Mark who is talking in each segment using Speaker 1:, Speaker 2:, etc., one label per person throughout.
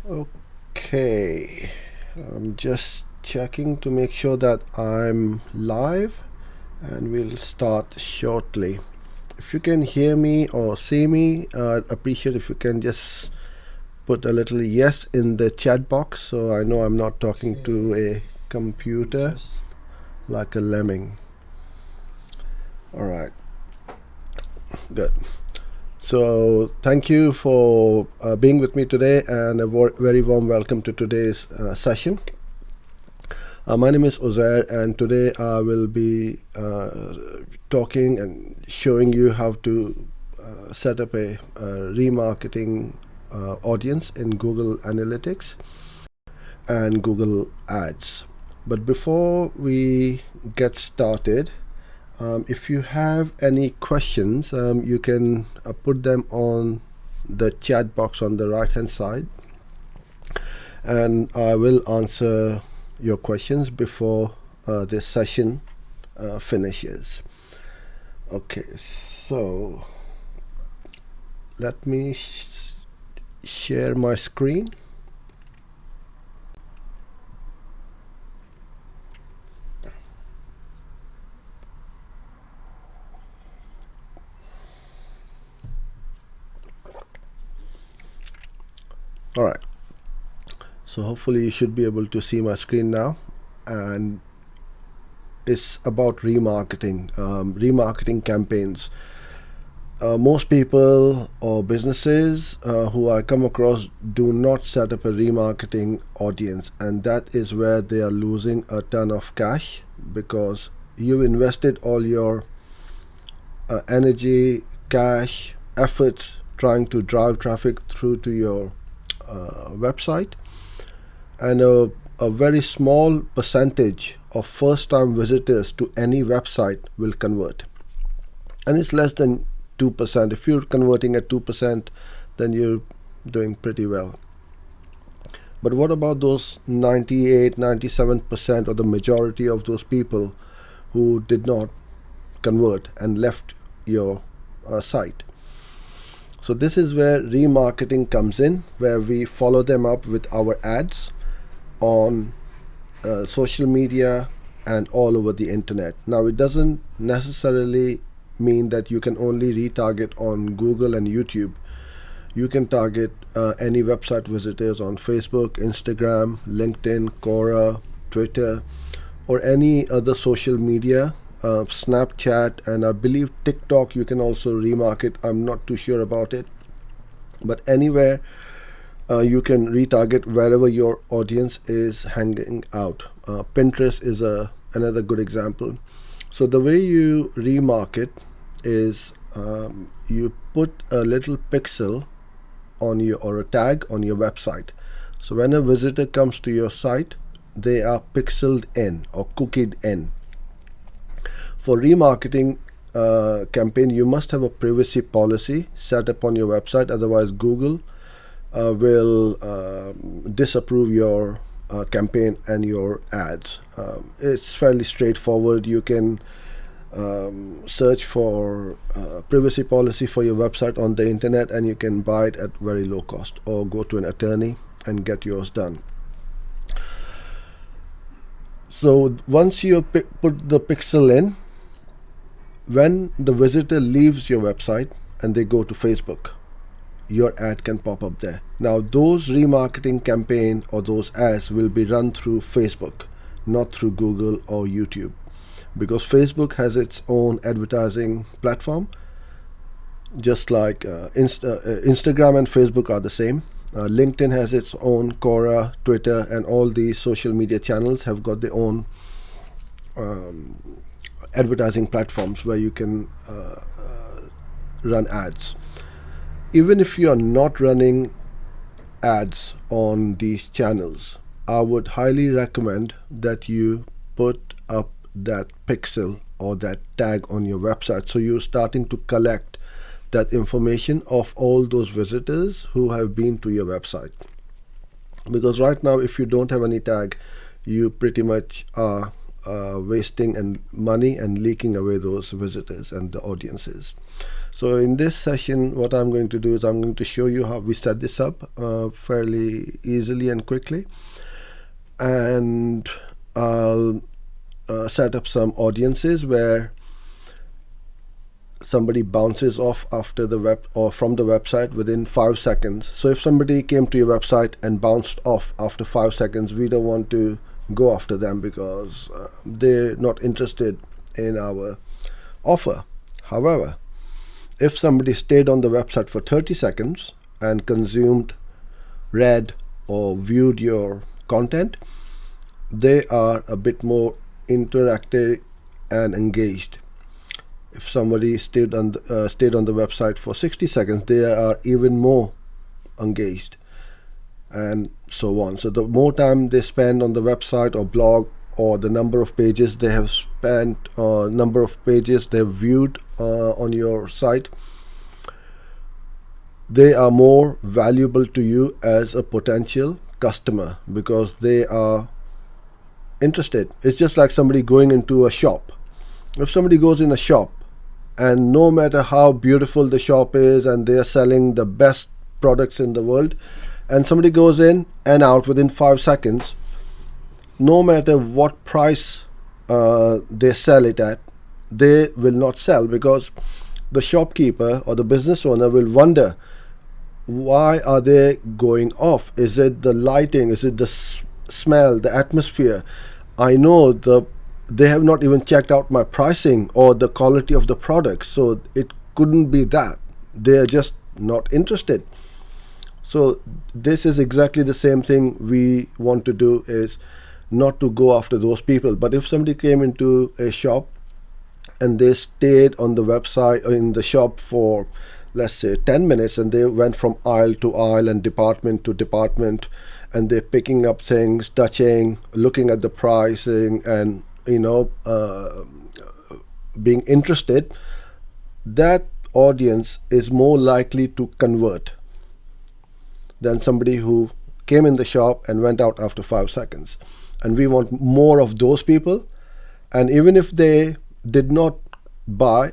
Speaker 1: Okay, I'm just checking to make sure that I'm live, and we'll start shortly. If you can hear me or see me, I'd appreciate if you can just put a little yes in the chat box so I know I'm not talking to a computer like a lemming. All right, good. So, thank you for being with me today, and a very warm welcome to today's session. My name is Uzair, and today I will be talking and showing you how to set up a remarketing audience in Google Analytics and Google Ads. But before we get started, if you have any questions, you can put them on the chat box on the right hand side, and I will answer your questions before this session finishes. Okay, so let me share my screen. All right, so hopefully you should be able to see my screen now, and it's about remarketing campaigns. Most people or businesses who I come across do not set up a remarketing audience, and that is where they are losing a ton of cash, because you've invested all your energy, cash, efforts trying to drive traffic through to your website, and a very small percentage of first time visitors to any website will convert, and it's less than 2%. If you're converting at 2%, then you're doing pretty well. But what about those 98, 97%, or the majority of those people who did not convert and left your site? So this is where remarketing comes in, where we follow them up with our ads on social media and all over the internet. Now, it doesn't necessarily mean that you can only retarget on Google and YouTube. You can target any website visitors on Facebook, Instagram, LinkedIn, Quora, Twitter, or any other social media, Snapchat, and I believe TikTok you can also remarket. I'm not too sure about it, but anywhere you can retarget wherever your audience is hanging out. Pinterest is another good example. So the way you remarket is you put a little pixel on your, or a tag on your website. So when a visitor comes to your site, they are pixeled in or cookied in. For remarketing campaign, you must have a privacy policy set up on your website, otherwise Google will disapprove your campaign and your ads. It's fairly straightforward. You can search for privacy policy for your website on the internet, and you can buy it at very low cost, or go to an attorney and get yours done. So once you put the pixel in, when the visitor leaves your website and they go to Facebook, your ad can pop up there. Now, those remarketing campaign or those ads will be run through Facebook, not through Google or YouTube, because Facebook has its own advertising platform, just like Instagram and Facebook are the same. LinkedIn has its own, Quora, Twitter, and all these social media channels have got their own advertising platforms where you can run ads. Even if you are not running ads on these channels, I would highly recommend that you put up that pixel or that tag on your website, so you're starting to collect that information of all those visitors who have been to your website. Because right now, if you don't have any tag, you pretty much are wasting and money and leaking away those visitors and the audiences. So in this session, what I'm going to do is I'm going to show you how we set this up fairly easily and quickly. And I'll set up some audiences where somebody bounces off after the web or from the website within 5 seconds. So if somebody came to your website and bounced off after 5 seconds, we don't want to go after them because they're not interested in our offer. However, if somebody stayed on the website for 30 seconds and consumed, read, or viewed your content, they are a bit more interactive and engaged. If somebody stayed on the website for 60 seconds, they are even more engaged, and so on. So the more time they spend on the website or blog, or the number of pages they have spent, or number of pages they've viewed on your site, they are more valuable to you as a potential customer because they are interested. It's just like somebody going into a shop. If somebody goes in a shop, and no matter how beautiful the shop is and they are selling the best products in the world, and somebody goes in and out within 5 seconds, no matter what price they sell it at, they will not sell, because the shopkeeper or the business owner will wonder, why are they going off? Is it the lighting? Is it the smell, the atmosphere? I know they have not even checked out my pricing or the quality of the product, so it couldn't be that. They are just not interested. So this is exactly the same thing we want to do, is not to go after those people. But if somebody came into a shop and they stayed on the website or in the shop for, let's say, 10 minutes, and they went from aisle to aisle and department to department, and they're picking up things, touching, looking at the pricing, and being interested, that audience is more likely to convert than somebody who came in the shop and went out after 5 seconds. And we want more of those people. And even if they did not buy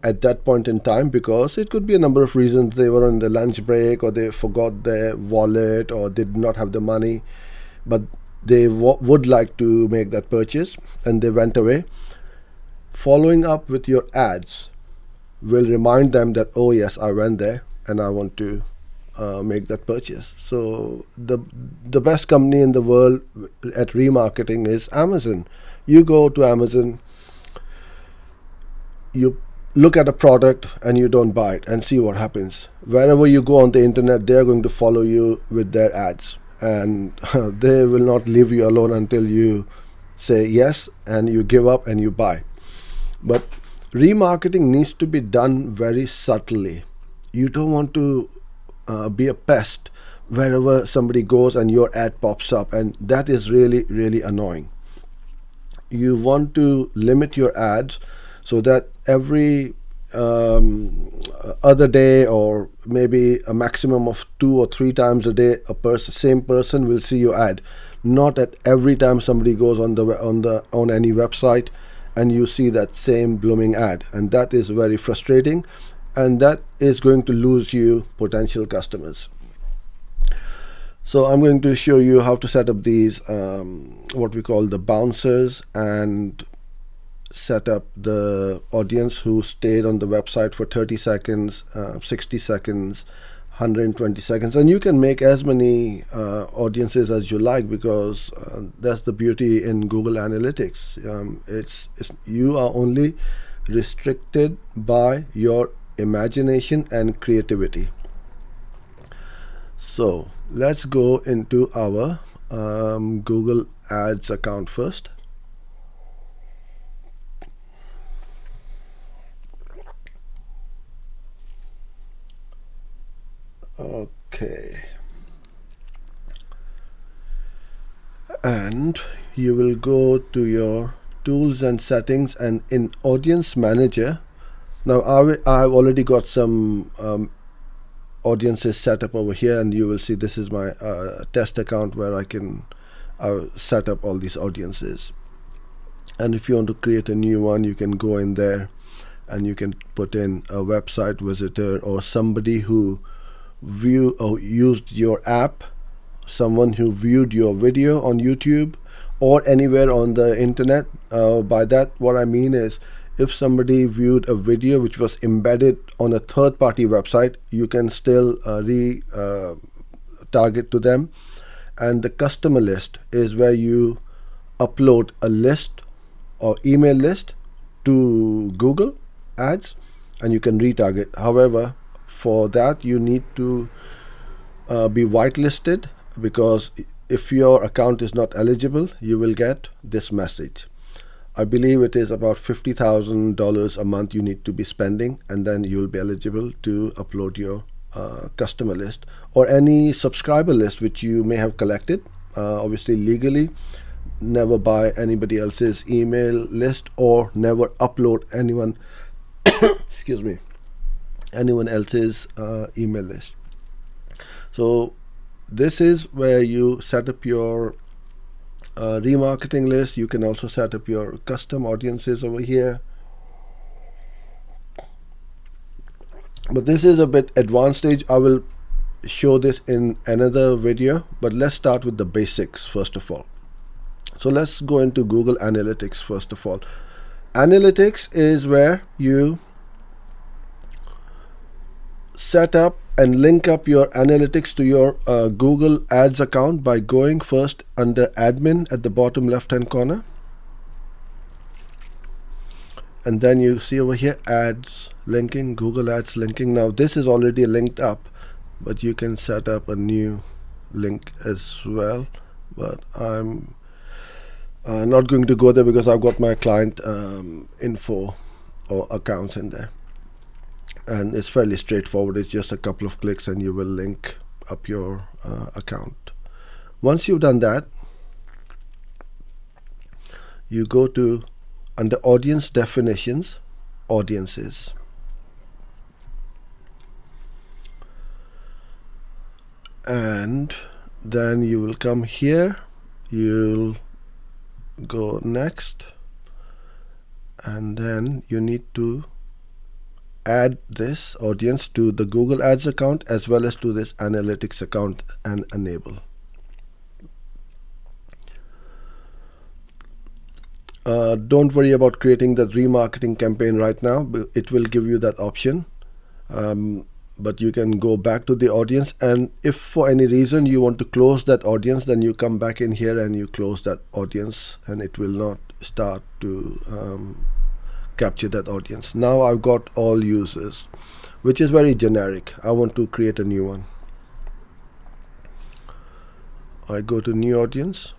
Speaker 1: at that point in time, because it could be a number of reasons, they were on the lunch break, or they forgot their wallet, or they did not have the money, but they would like to make that purchase and they went away. Following up with your ads will remind them that, oh yes, I went there and I want to make that purchase. So the best company in the world at remarketing is Amazon. You go to Amazon, you look at a product and you don't buy it, and see what happens. Wherever you go on the internet, they are going to follow you with their ads, and they will not leave you alone until you say yes and you give up and you buy. But remarketing needs to be done very subtly. You don't want to be a pest wherever somebody goes and your ad pops up, and that is really, really annoying. You want to limit your ads so that every other day, or maybe a maximum of 2 or 3 times a day, same person will see your ad. Not at every time somebody goes on any website and you see that same blooming ad, and that is very frustrating, and that is going to lose you potential customers. So I'm going to show you how to set up these what we call the bouncers, and set up the audience who stayed on the website for 30 seconds, 60 seconds, 120 seconds, and you can make as many audiences as you like, because that's the beauty in Google Analytics. You are only restricted by your imagination and creativity. So let's go into our Google Ads account first. Okay, and you will go to your tools and settings, and in audience manager, now I've already got some audiences set up over here, and you will see this is my test account where I can set up all these audiences. And if you want to create a new one, you can go in there and you can put in a website visitor or somebody who view or used your app, someone who viewed your video on YouTube or anywhere on the internet. By that, what I mean is, if somebody viewed a video which was embedded on a third-party website, you can still target to them. And the customer list is where you upload a list or email list to Google Ads, and you can retarget. However, for that you need to be whitelisted, because if your account is not eligible, you will get this message. I believe it is about $50,000 a month you need to be spending, and then you will be eligible to upload your customer list or any subscriber list which you may have collected, obviously legally. Never buy anybody else's email list, or never upload anyone excuse me, anyone else's email list. So this is where you set up your remarketing list. You can also set up your custom audiences over here, but this is a bit advanced stage. I will show this in another video, but let's start with the basics first of all. So let's go into Google Analytics first of all. Analytics is where you set up and link up your analytics to your Google Ads account by going first under admin at the bottom left hand corner, and then you see over here ads linking, Google Ads linking. Now this is already linked up, but you can set up a new link as well, but I'm not going to go there because I've got my client info or accounts in there, and it's fairly straightforward. It's just a couple of clicks and you will link up your account. Once you've done that, you go to under audience definitions, audiences, and then you will come here, you'll go next, and then you need to add this audience to the Google Ads account as well as to this analytics account and enable. Don't worry about creating that remarketing campaign right now. It will give you that option, but you can go back to the audience, and if for any reason you want to close that audience, then you come back in here and you close that audience, and it will not start to capture that audience. Now I've got all users, which is very generic. I want to create a new one. I go to new audience,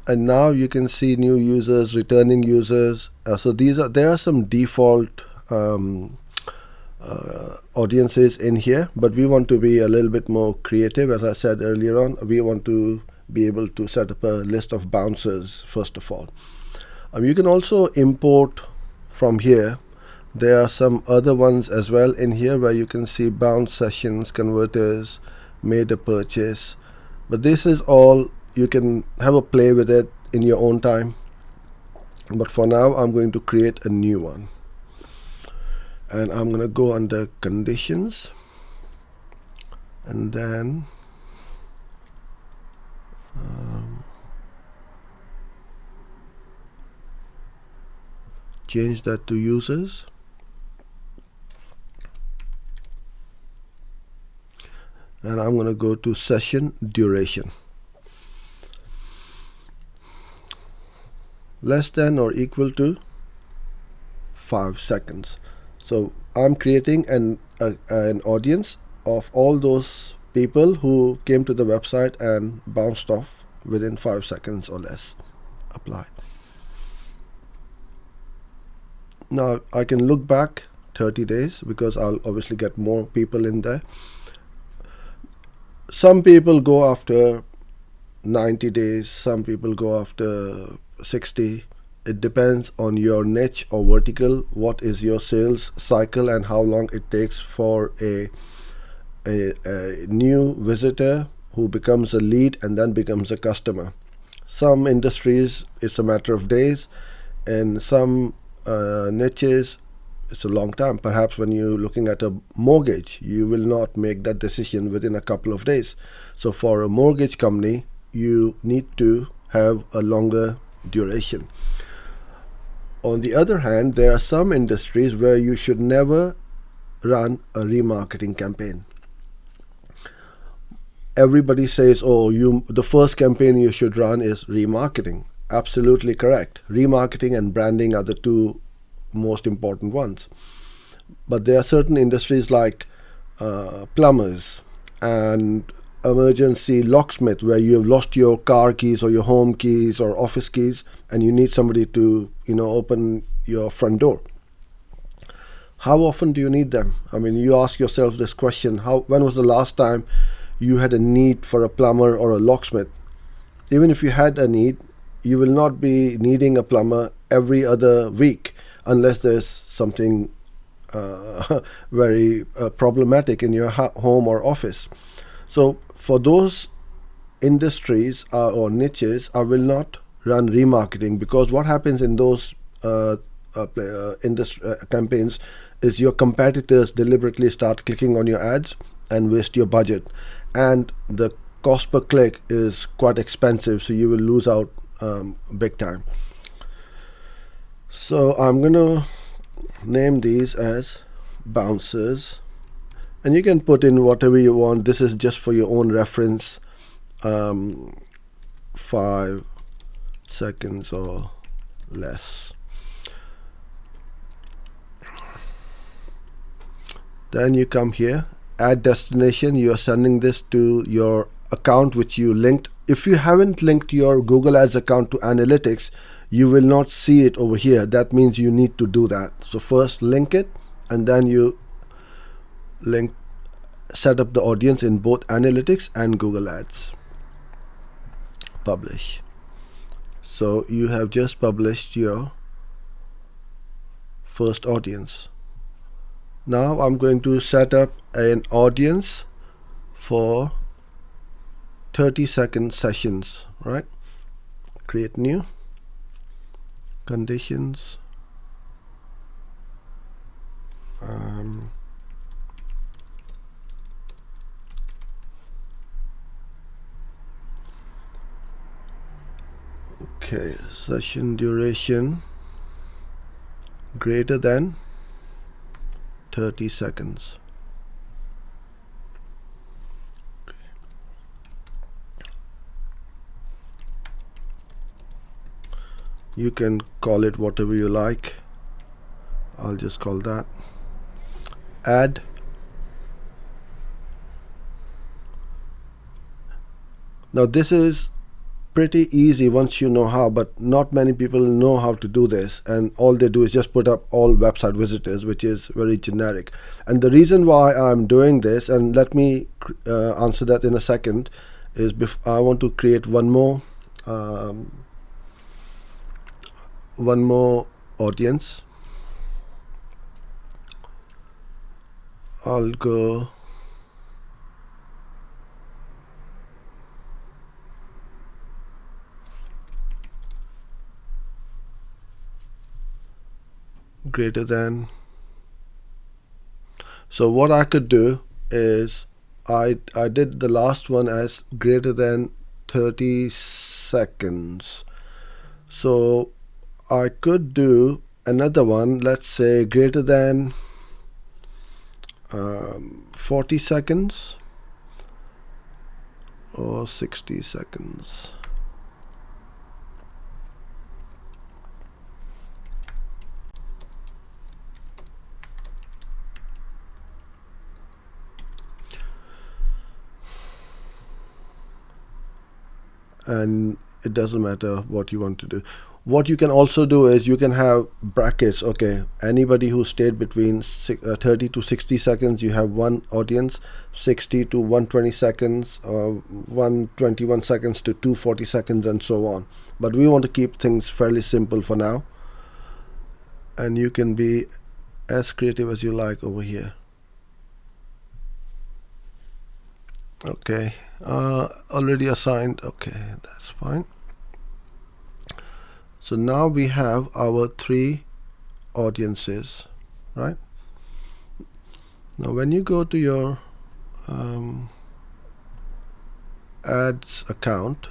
Speaker 1: and now you can see new users, returning users. So there are some default audiences in here, but we want to be a little bit more creative. As I said earlier on, we want to be able to set up a list of bouncers first of all. You can also import from here. There are some other ones as well in here where you can see bounce sessions, converters, made a purchase, but this is all, you can have a play with it in your own time, but for now I'm going to create a new one, and I'm going to go under conditions, and then change that to users, and I'm going to go to session duration, less than or equal to 5 seconds. So I'm creating an audience of all those people who came to the website and bounced off within 5 seconds or less. Apply. Now I can look back 30 days because I'll obviously get more people in there. Some people go after 90 days, some people go after 60. It depends on your niche or vertical, what is your sales cycle and how long it takes for a new visitor who becomes a lead and then becomes a customer. Some industries it's a matter of days, and some niches it's a long time. Perhaps when you're looking at a mortgage, you will not make that decision within a couple of days. So for a mortgage company, you need to have a longer duration. On the other hand, there are some industries where you should never run a remarketing campaign. Everybody says, oh, the first campaign you should run is remarketing. Absolutely correct. Remarketing and branding are the two most important ones. But there are certain industries like plumbers and emergency locksmith, where you have lost your car keys or your home keys or office keys, and you need somebody to open your front door. How often do you need them? I mean, you ask yourself this question: when was the last time you had a need for a plumber or a locksmith? Even if you had a need, you will not be needing a plumber every other week unless there's something very problematic in your home or office. So for those industries or niches, I will not run remarketing, because what happens in those campaigns is your competitors deliberately start clicking on your ads and waste your budget, and the cost per click is quite expensive, so you will lose out big time. So I'm gonna name these as bouncers, and you can put in whatever you want. This is just for your own reference. 5 seconds or less. Then you come here, add destination. You are sending this to your account which you linked. If you haven't linked your Google Ads account to analytics, you will not see it over here. That means you need to do that. So first link it, and then you set up the audience in both analytics and Google Ads. Publish. So you have just published your first audience. Now I'm going to set up an audience for 30-second sessions, right? Create new. Conditions. Okay, session duration greater than 30 seconds. You can call it whatever you like. I'll just call that. Add. Now this is pretty easy once you know how, but not many people know how to do this, and all they do is just put up all website visitors, which is very generic. And the reason why I'm doing this, and let me answer that in a second, is I want to create one more audience. I'll go greater than. So what I could do is I did the last one as greater than 30 seconds. So I could do another one, let's say greater than 40 seconds or 60 seconds. And it doesn't matter what you want to do. What you can also do is you can have brackets. Okay, anybody who stayed between 30 to 60 seconds, you have one audience. 60 to 120 seconds, 121 seconds to 240 seconds, and so on. But we want to keep things fairly simple for now, and you can be as creative as you like over here. Okay, already assigned. Okay, that's fine. So now we have our 3 audiences. right? Now when you go to your ads account,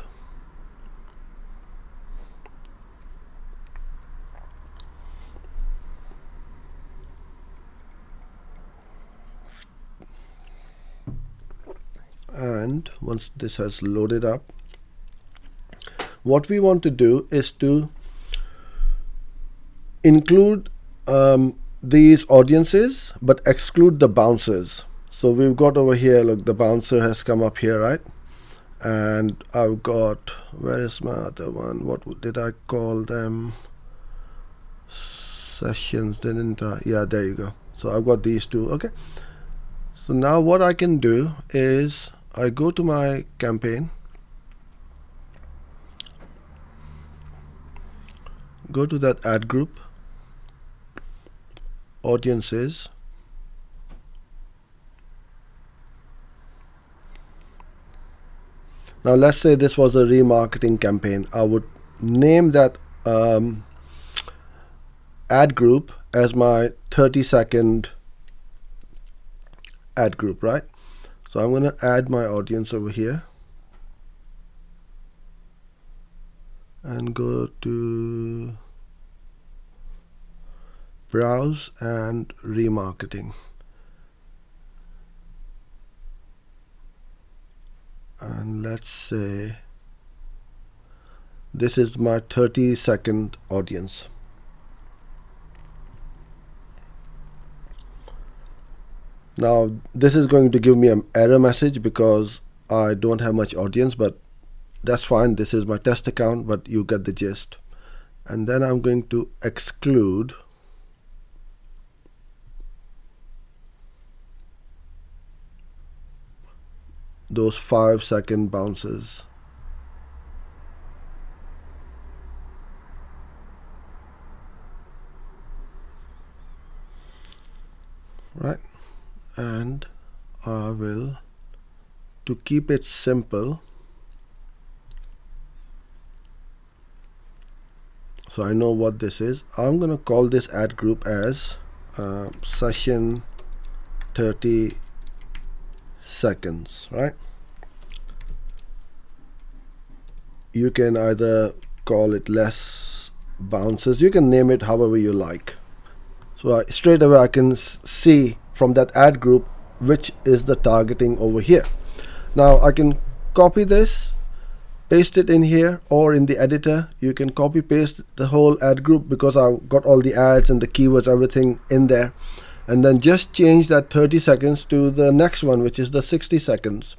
Speaker 1: and once this has loaded up, what we want to do is to include these audiences but exclude the bouncers. So we've got over here, look, the bouncer has come up here, right? And I've got, where is my other one? What did I call them? Sessions, didn't I? Yeah, there you go. So I've got these two. Okay. So now what I can do is I go to my campaign, go to that ad group, audiences, now let's say this was a remarketing campaign. I would name that ad group as my 30-second ad group, right? So I'm going to add my audience over here and go to browse and remarketing, and let's say this is my 30-second audience. Now this is going to give me an error message because I don't have much audience, but that's fine. This is my test account, but you get the gist. And then I'm going to exclude those 5-second bounces. Right? And I will, to keep it simple, so I know what this is, I'm going to call this ad group as session 30 seconds, right? You can either call it less bounces, you can name it however you like. So straight away I can see from that ad group which is the targeting over here. Now I can copy this, paste it in here, or in the editor you can copy paste the whole ad group because I've got all the ads and the keywords, everything in there, and then just change that 30 seconds to the next one, which is the 60 seconds.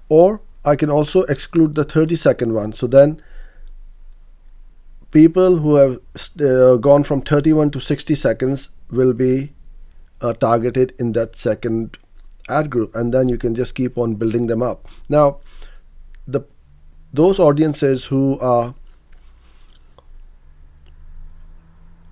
Speaker 1: Or I can also exclude the 30-second one, so then people who have gone from 31 to 60 seconds will be targeted in that second ad group, and then you can just keep on building them up. Now those audiences who are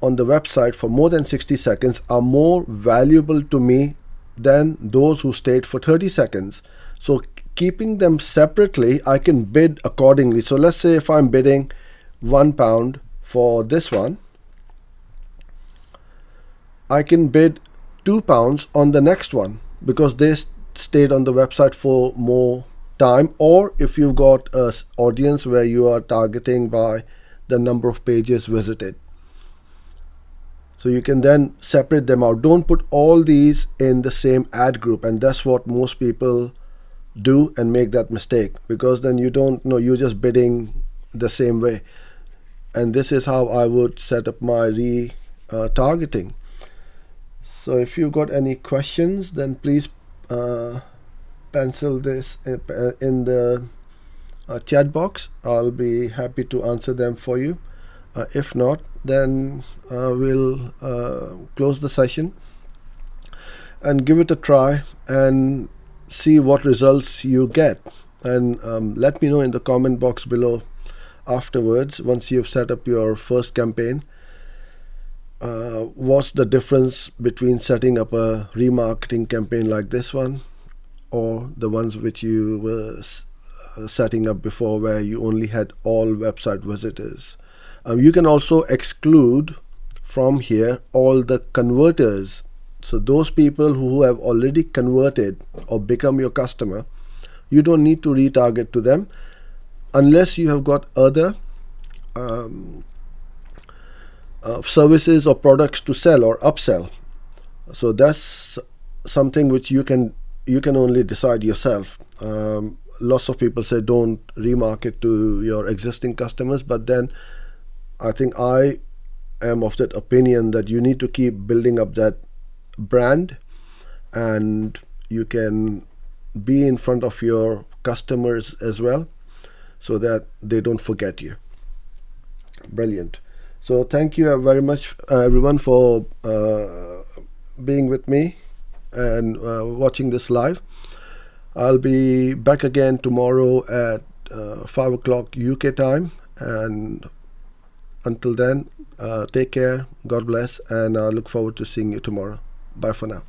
Speaker 1: on the website for more than 60 seconds are more valuable to me than those who stayed for 30 seconds. So keeping them separately, I can bid accordingly. So let's say if I'm bidding £1 for this one, I can bid £2 on the next one because they stayed on the website for more time. Or if you've got an audience where you are targeting by the number of pages visited, so you can then separate them out. Don't put all these in the same ad group, and that's what most people do and make that mistake, because then you don't know, you're just bidding the same way. And this is how I would set up my retargeting. So if you've got any questions, then please pencil this in the chat box. I'll be happy to answer them for you. If not, then we'll close the session and give it a try and see what results you get. And let me know in the comment box below afterwards, once you've set up your first campaign, what's the difference between setting up a remarketing campaign like this one or the ones which you were setting up before, where you only had all website visitors. You can also exclude from here all the converters. So those people who have already converted or become your customer, you don't need to retarget to them unless you have got other services or products to sell or upsell. So that's something which you can only decide yourself. Lots of people say don't remarket to your existing customers, but then I think I am of that opinion that you need to keep building up that brand, and you can be in front of your customers as well so that they don't forget you. Brilliant. So thank you very much everyone for being with me and watching this live. I'll be back again tomorrow at 5 o'clock UK time, and until then, take care, God bless, and I look forward to seeing you tomorrow. Bye for now.